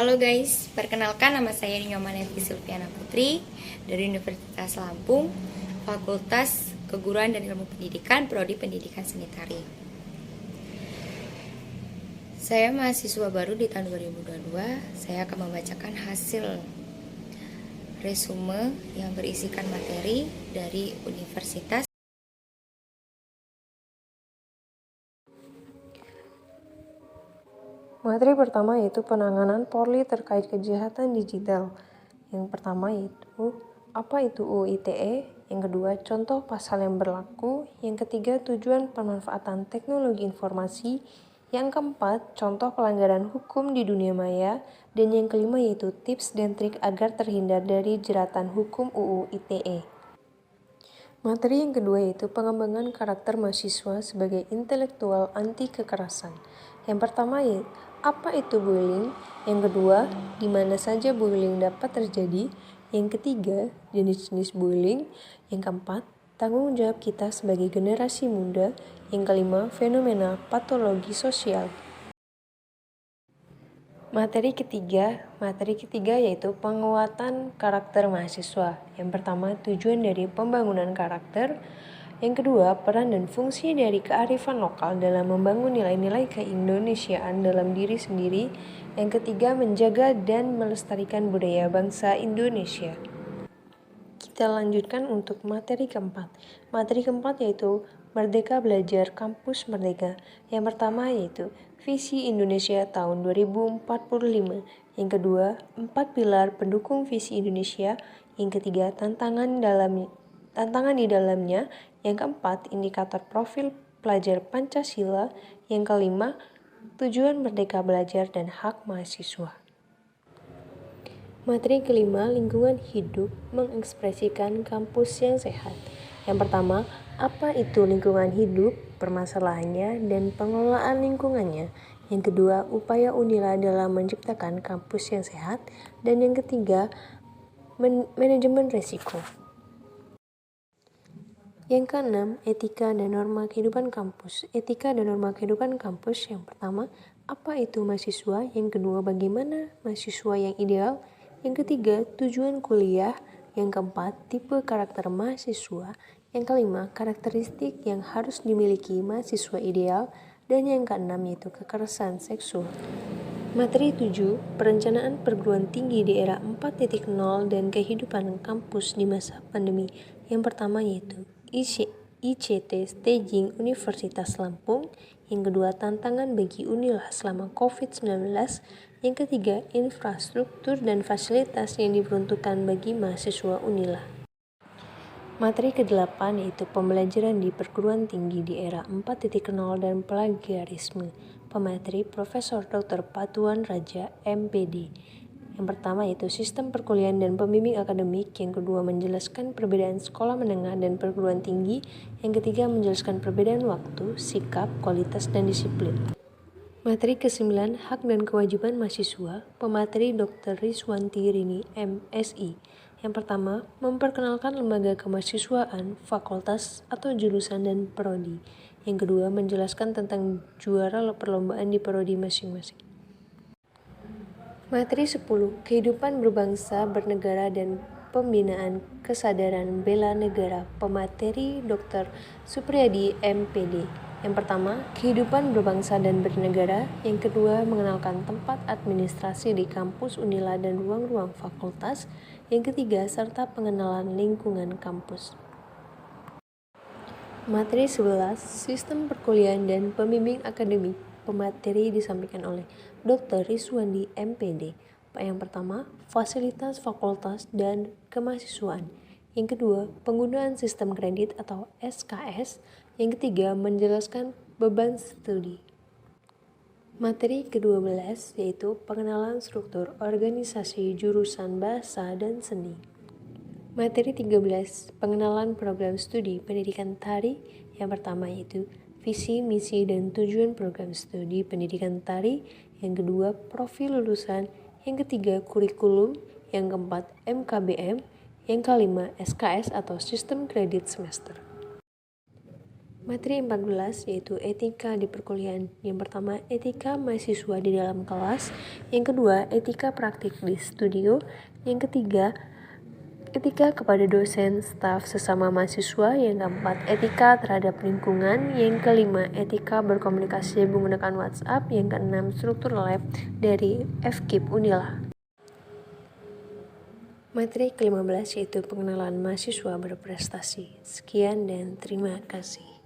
Halo guys, perkenalkan nama saya Nyoman Evi Silviana Putri dari Universitas Lampung, Fakultas Keguruan dan Ilmu Pendidikan, Prodi Pendidikan Seni Tari. Saya mahasiswa baru di tahun 2022. Saya akan membacakan hasil resume yang berisikan materi dari universitas. Materi pertama yaitu penanganan Polri terkait kejahatan digital. Yang pertama yaitu apa itu UU ITE, yang kedua contoh pasal yang berlaku, yang ketiga tujuan pemanfaatan teknologi informasi, yang keempat contoh pelanggaran hukum di dunia maya, dan yang kelima yaitu tips dan trik agar terhindar dari jeratan hukum UU ITE. Materi yang kedua yaitu pengembangan karakter mahasiswa sebagai intelektual anti kekerasan. Yang pertama yaitu apa itu bullying? Yang kedua, di mana saja bullying dapat terjadi? Yang ketiga, jenis-jenis bullying. Yang keempat, tanggung jawab kita sebagai generasi muda. Yang kelima, fenomena patologi sosial. Materi ketiga yaitu penguatan karakter mahasiswa. Yang pertama, tujuan dari pembangunan karakter. Yang kedua, peran dan fungsi dari kearifan lokal dalam membangun nilai-nilai keindonesiaan dalam diri sendiri. Yang ketiga, menjaga dan melestarikan budaya bangsa Indonesia. Kita lanjutkan untuk materi keempat. Materi keempat yaitu Merdeka Belajar Kampus Merdeka. Yang pertama yaitu Visi Indonesia tahun 2045. Yang kedua, 4 pilar pendukung visi Indonesia. Yang ketiga, tantangan di dalamnya. Yang keempat, indikator profil pelajar Pancasila. Yang kelima, tujuan Merdeka Belajar dan hak mahasiswa. Materi kelima, lingkungan hidup, mengekspresikan kampus yang sehat. Yang pertama, apa itu lingkungan hidup, permasalahannya, dan pengelolaan lingkungannya. Yang kedua, upaya UNILA dalam menciptakan kampus yang sehat. Dan yang ketiga, manajemen risiko. Yang keenam, etika dan norma kehidupan kampus. Etika dan norma kehidupan kampus yang pertama, apa itu mahasiswa? Yang kedua, bagaimana mahasiswa yang ideal? Yang ketiga, tujuan kuliah. Yang keempat, tipe karakter mahasiswa. Yang kelima, karakteristik yang harus dimiliki mahasiswa ideal. Dan yang keenam yaitu kekerasan seksual. Materi 7, perencanaan perguruan tinggi di era 4.0 dan kehidupan kampus di masa pandemi. Yang pertama yaitu ICT Staging Universitas Lampung. Yang kedua, tantangan bagi UNILA selama COVID-19. Yang ketiga, infrastruktur dan fasilitas yang diperuntukkan bagi mahasiswa UNILA. Materi ke-8 yaitu pembelajaran di perguruan tinggi di era 4.0 dan plagiarisme. Pemateri Profesor Dr. Patuan Raja, MPD. Yang pertama yaitu sistem perkuliahan dan pembimbing akademik. Yang kedua, menjelaskan perbedaan sekolah menengah dan perguruan tinggi. Yang ketiga, menjelaskan perbedaan waktu, sikap, kualitas, dan disiplin. Materi ke-9, hak dan kewajiban mahasiswa. Pemateri Dr. Rizwanti Rini, MSI. Yang pertama, memperkenalkan lembaga kemahasiswaan, fakultas atau jurusan dan prodi. Yang kedua, menjelaskan tentang juara perlombaan di prodi masing-masing. Materi 10, kehidupan berbangsa, bernegara, dan pembinaan kesadaran bela negara. Pemateri Dr. Supriyadi, MPD. Yang pertama, kehidupan berbangsa dan bernegara. Yang kedua, mengenalkan tempat administrasi di kampus UNILA dan ruang-ruang fakultas. Yang ketiga, serta pengenalan lingkungan kampus. Materi 11, sistem perkuliahan dan pembimbing akademik. Pemateri disampaikan oleh Dr. Rizwandi, MPD. Yang pertama, fasilitas fakultas dan kemahasiswaan. Yang kedua, penggunaan sistem kredit atau SKS. Yang ketiga, menjelaskan beban studi. Materi ke-12 yaitu pengenalan struktur organisasi jurusan bahasa dan seni. Materi 13, pengenalan program studi pendidikan tari. Yang pertama yaitu visi, misi, dan tujuan program studi pendidikan tari. Yang kedua, profil lulusan. Yang ketiga, kurikulum. Yang keempat, MKBM. Yang kelima, SKS atau sistem kredit semester. Materi 14 yaitu etika di perkuliahan. Yang pertama, etika mahasiswa di dalam kelas. Yang kedua, etika praktik di studio. Yang ketiga, etika kepada dosen, staf, sesama mahasiswa. Yang keempat, etika terhadap lingkungan. Yang kelima, etika berkomunikasi menggunakan WhatsApp. Yang keenam, struktur lab dari FKIP Unila. Materi ke-15 yaitu pengenalan mahasiswa berprestasi. Sekian dan terima kasih.